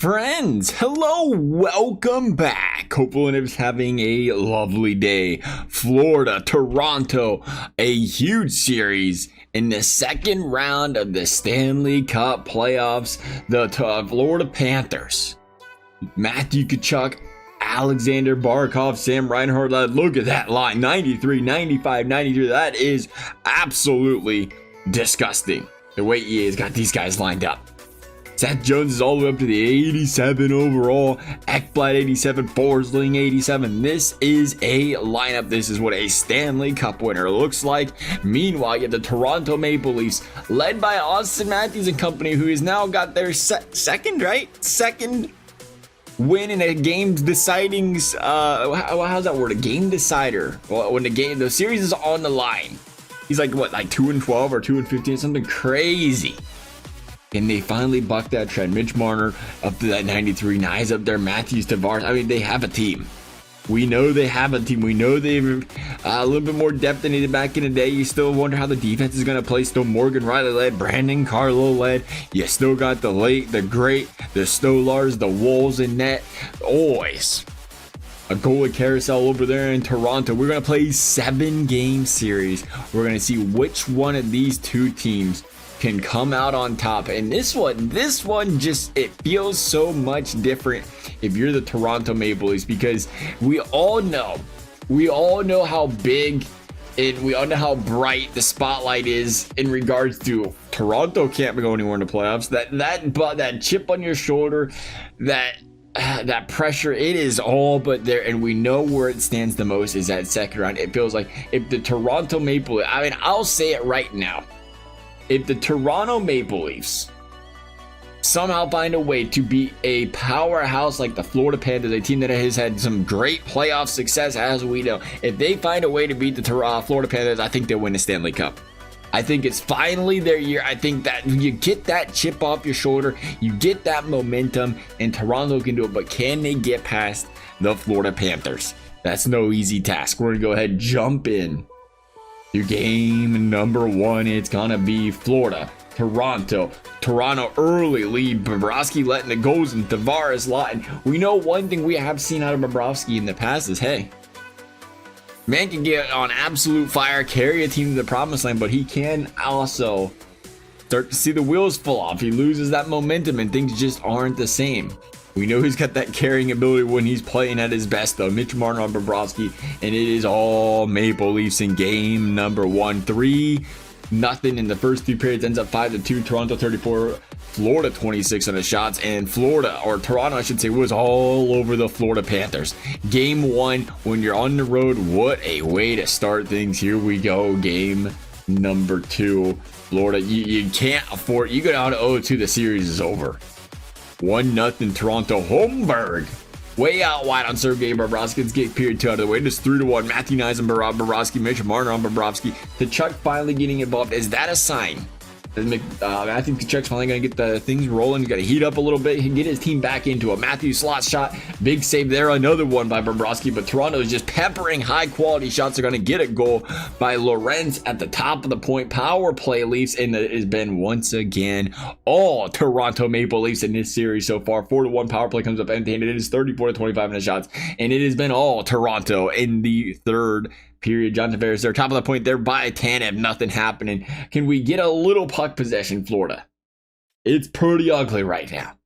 Friends, hello, welcome back. Hopefully everyone's having a lovely day. Florida, Toronto, a huge series in the second round of the Stanley Cup playoffs. The Florida Panthers, Matthew Tkachuk, Alexander Barkov, Sam Reinhart. Look at that line, 93, 95, 93. That is absolutely disgusting, the way he has got these guys lined up. Seth Jones is all the way up to the 87 overall. Ekblad 87, Forsling 87. This is a lineup. This is what a Stanley Cup winner looks like. Meanwhile, you have the Toronto Maple Leafs, led by Austin Matthews and company, who has now got their second win in a game deciding. How's that word? A game decider. Well, when the series is on the line, he's like 2-12 or 2-15, something crazy. And they finally bucked that trend. Mitch Marner up to that 93. Nice up there. Matthews, Tavares. I mean, they have a team. We know they have a team. We know they've a little bit more depth than they did back in the day. You still wonder how the defense is going to play. Still Morgan Riley led. Brandon Carlo led. You still got the late, the great, the Stolars, the Wolves in net. Always a goalie carousel over there in Toronto. We're going to play a 7-game series. We're going to see which one of these two teams can come out on top. And this one just, it feels so much different if you're the Toronto Maple Leafs, because we all know how big and we all know how bright the spotlight is in regards to Toronto can't go anywhere in the playoffs. That chip on your shoulder, that pressure, it is all but there. And we know where it stands the most is that second round. It feels like if the Toronto Maple Leafs, I mean, I'll say it right now, if the Toronto Maple Leafs somehow find a way to be a powerhouse like the Florida Panthers, a team that has had some great playoff success, as we know, if they find a way to beat the Florida Panthers, I think they'll win the Stanley Cup. I think it's finally their year. I think that you get that chip off your shoulder, you get that momentum, and Toronto can do it. But can they get past the Florida Panthers? That's no easy task. We're going to go ahead and jump in. Your game number one, it's gonna be Florida, Toronto. Toronto early lead, Bobrovsky letting the goals and Tavares lot. We know one thing we have seen out of Bobrovsky in the past is, hey, man can get on absolute fire, carry a team to the promised land, but he can also start to see the wheels fall off. He loses that momentum and things just aren't the same. We know he's got that carrying ability when he's playing at his best, though. Mitch Marner on Bobrovsky, and it is all Maple Leafs in game number one. 3-0 in the first two periods, ends up 5-2. Toronto 34, Florida 26 on the shots, and Toronto, I should say, was all over the Florida Panthers. Game one, when you're on the road, what a way to start things. Here we go, game number two. Florida, you can't afford, you go down to 0-2, the series is over. 1-0 Toronto. Holmberg way out wide on Sergei Bobrovsky. Let's get period 2 out of the way. Just 3-1. Matthew Knies on Bobrovsky. Mitch Marner on Bobrovsky. Tkachuk finally getting involved. Is that a sign? I think Tkachuk's finally going to get the things rolling. He's got to heat up a little bit. He can get his team back into a Matthew slot shot. Big save there. Another one by Bobrovsky. But Toronto is just peppering high quality shots. They're going to get a goal by Lorenz at the top of the point. Power play Leafs. And it has been once again all Toronto Maple Leafs in this series so far. 4-1 power play comes up empty. And it is 34-25 in the shots. And it has been all Toronto in the third period. John Tavares there, top of the point there by Tanev. Nothing happening. Can we get a little puck possession, Florida? It's pretty ugly right now.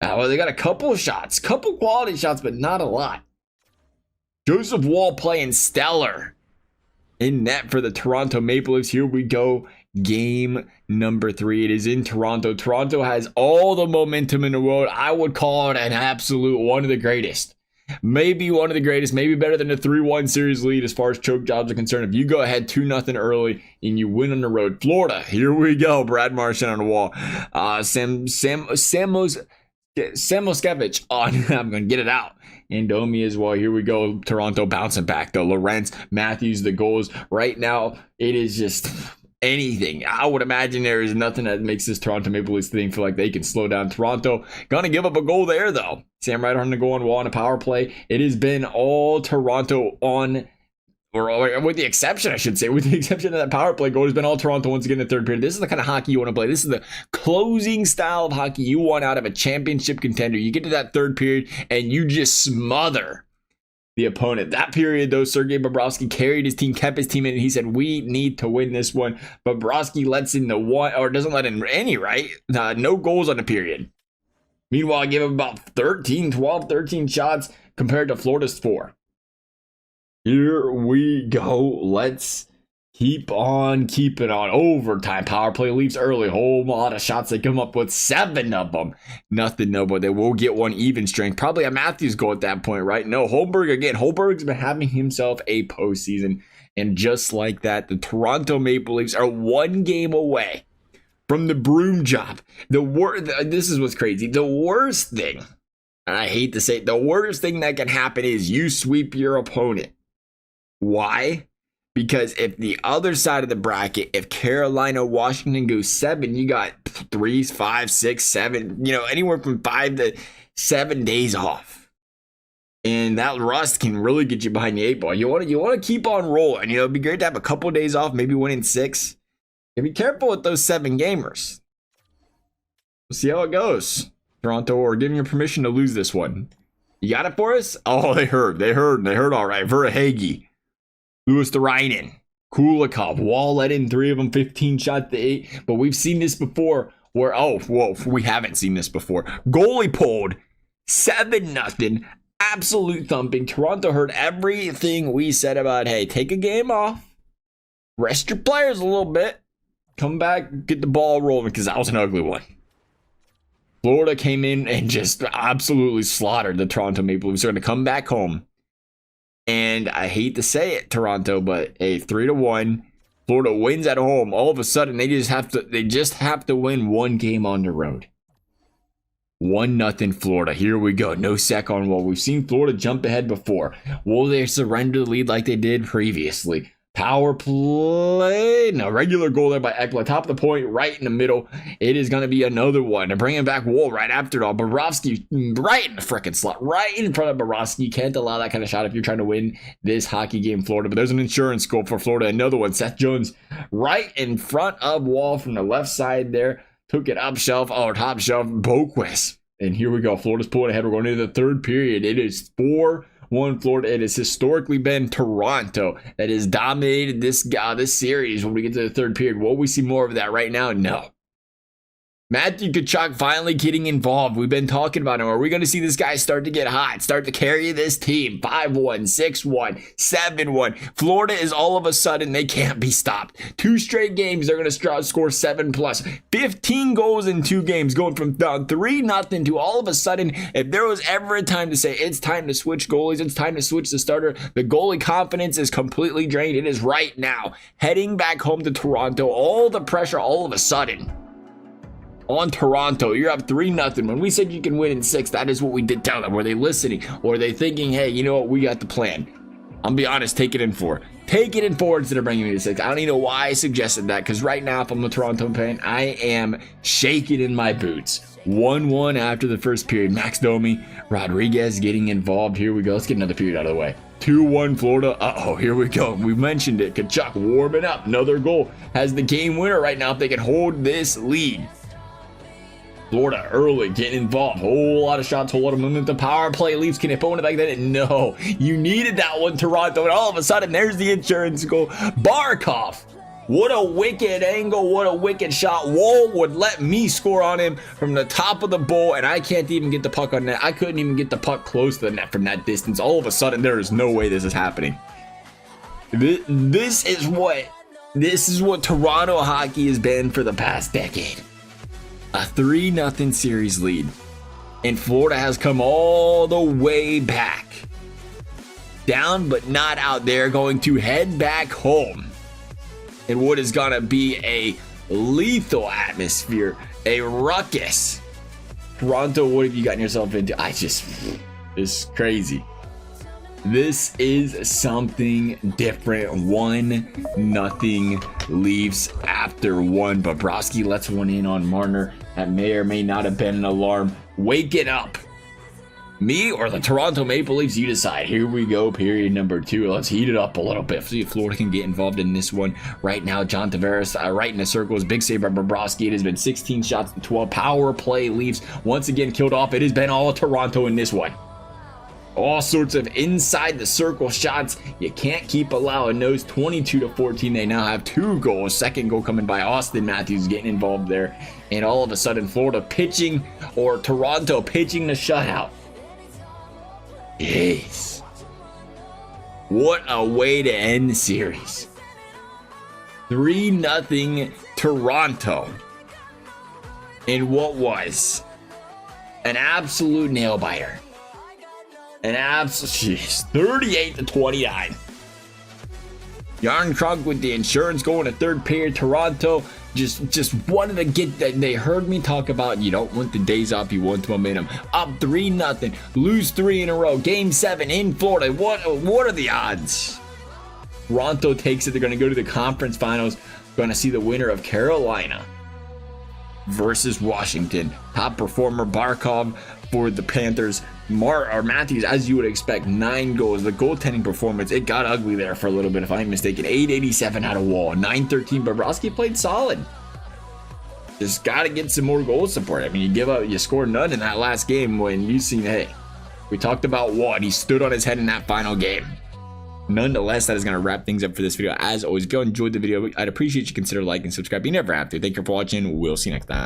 Well, they got a couple of shots, couple quality shots, but not a lot. Joseph Woll playing stellar in net for the Toronto Maple Leafs. Here we go. Game number 3. It is in Toronto. Toronto has all the momentum in the world. I would call it an absolute one of the greatest. Maybe one of the greatest, maybe better than a 3-1 series lead as far as choke jobs are concerned. If you go ahead 2-0 early and you win on the road, Florida, here we go. Brad Marchand on the wall. Samoskevich on, I'm going to get it out. And Domi as well. Here we go. Toronto bouncing back though. Lorenz, Matthews, the goals. Right now, it is just anything. I would imagine there is nothing that makes this Toronto Maple Leafs thing feel like they can slow down Toronto. Gonna give up a goal there though. Sam Reinhart on the goal on wall on a power play. It has been all Toronto on or with the exception, I should say, with the exception of that power play goal, has been all Toronto once again in the third period. This is the kind of hockey you want to play. This is the closing style of hockey you want out of a championship contender. You get to that third period and you just smother the opponent. That period, though, Sergei Bobrovsky carried his team, kept his team in, and he said, we need to win this one. Bobrovsky lets in the one, or doesn't let in any, right? No goals on the period. Meanwhile, I gave him about 13 shots compared to Florida's 4. Here we go. Let's keep on keeping on. Overtime. Power play leaves early. Whole lot of shots. They come up with 7 of them. Nothing, no, but they will get one even strength. Probably a Matthews goal at that point, right? No, Holmberg again. Holmberg's been having himself a postseason. And just like that, the Toronto Maple Leafs are 1 game away from the broom job. This is what's crazy. The worst thing, and I hate to say it, the worst thing that can happen is you sweep your opponent. Why? Because if the other side of the bracket, if Carolina, Washington goes 7, you got 3, 5, 6, 7, anywhere from 5 to 7 days off. And that rust can really get you behind the 8 ball. You want to keep on rolling. It'd be great to have a couple days off, maybe winning 6. And be careful with those 7 gamers. We'll see how it goes. Toronto, or giving you permission to lose this one. You got it for us? Oh, they heard all right. Verhage. Lewis Turainen, Kulikov, Wall let in 3 of them, 15 shots to 8. But we've seen this before where, we haven't seen this before. Goalie pulled 7-0, absolute thumping. Toronto heard everything we said about, hey, take a game off, rest your players a little bit, come back, get the ball rolling, because that was an ugly one. Florida came in and just absolutely slaughtered the Toronto Maple Leafs. They're going to come back home. And I hate to say it, Toronto, but a 3-1, Florida wins at home. All of a sudden, they just have to win 1 game on the road. 1-0 Florida. Here we go. No sec on wall. We've seen Florida jump ahead before. Will they surrender the lead like they did previously? Power play. No, regular goal there by Ekblad. Top of the point, right in the middle. It is going to be another one. They're bringing back Woll right after it all. Bobrovsky right in the freaking slot. Right in front of Bobrovsky. You can't allow that kind of shot if you're trying to win this hockey game, Florida. But there's an insurance goal for Florida. Another one. Seth Jones right in front of Woll from the left side there. Took it up shelf. Oh, top shelf. Boquist. And here we go. Florida's pulling ahead. We're going into the third period. It is 4-1 Florida. It has historically been Toronto that has dominated this series when we get to the third period. Will we see more of that right now? No. Matthew Tkachuk finally getting involved. We've been talking about him. Are we going to see this guy start to get hot, start to carry this team? 5-1, 6-1, 7-1. Florida is all of a sudden, they can't be stopped. 2 straight games, they're going to score 7+. 15 goals in 2 games, going from down 3-0 to all of a sudden, if there was ever a time to say it's time to switch goalies, it's time to switch the starter, the goalie confidence is completely drained. It is right now. Heading back home to Toronto, all the pressure all of a sudden on Toronto. You're up 3-0. When we said you can win in 6, that is what we did tell them. Were they listening? Or are they thinking, hey, you know what? We got the plan. I'll be honest, take it in 4. Take it in 4 instead of bringing me to 6. I don't even know why I suggested that, because right now, if I'm a Toronto fan, I am shaking in my boots. 1-1 after the first period. Max Domi, Rodriguez getting involved. Here we go. Let's get another period out of the way. 2-1 Florida. Uh-oh, here we go. We mentioned it. Tkachuk warming up. Another goal. Has the game winner right now if they can hold this lead. Florida early, getting involved. Whole lot of shots, whole lot of movement. The power play Leafs can own it like that. No, you needed that one, Toronto. And all of a sudden, there's the insurance goal. Barkov. What a wicked angle. What a wicked shot. Woll would let me score on him from the top of the bowl, and I can't even get the puck on net. I couldn't even get the puck close to the net from that distance. All of a sudden, there is no way this is happening. This is what Toronto hockey has been for the past decade. A 3-0 series lead. And Florida has come all the way back. Down but not out. They're going to head back home in what is going to be a lethal atmosphere. A ruckus. Toronto, what have you gotten yourself into? It's crazy. This is something different. 1-0 Leafs after 1. Bobrovsky lets one in on Marner. That may or may not have been an alarm. Wake it up. Me or the Toronto Maple Leafs? You decide. Here we go, period number 2. Let's heat it up a little bit. See if Florida can get involved in this one. Right now, John Tavares right in the circles. Big save by Bobrovsky. It has been 16 shots to 12. Power play Leafs once again killed off. It has been all Toronto in this one. All sorts of inside the circle shots. You can't keep allowing those. 22-14. They now have 2 goals. Second goal coming by Austin Matthews getting involved there. And all of a sudden, Florida pitching, or Toronto pitching the shutout. Jeez. What a way to end the series. 3-0 Toronto. In what was an absolute nail biter. An absolute, jeez, 38-29. Yarn Krug with the insurance goal in the third period. Toronto just wanted to get that. They heard me talk about you don't want the days off, you want the momentum. Up 3-0, lose 3 in a row. Game 7 in Florida. What are the odds? Toronto takes it. They're going to go to the conference finals. Going to see the winner of Carolina versus Washington. Top performer Barkov for the Panthers. Matthews, as you would expect, 9 goals. The goaltending performance, it got ugly there for a little bit, if I'm mistaken. 887 out of Wall, 913. Bobrovsky played solid. Just got to get some more goal support. I mean, you scored none in that last game when you seen, hey, we talked about what he stood on his head in that final game. Nonetheless, that is going to wrap things up for this video. As always, if you enjoyed the video, I'd appreciate you consider liking and subscribing. You never have to. Thank you for watching. We'll see you next time.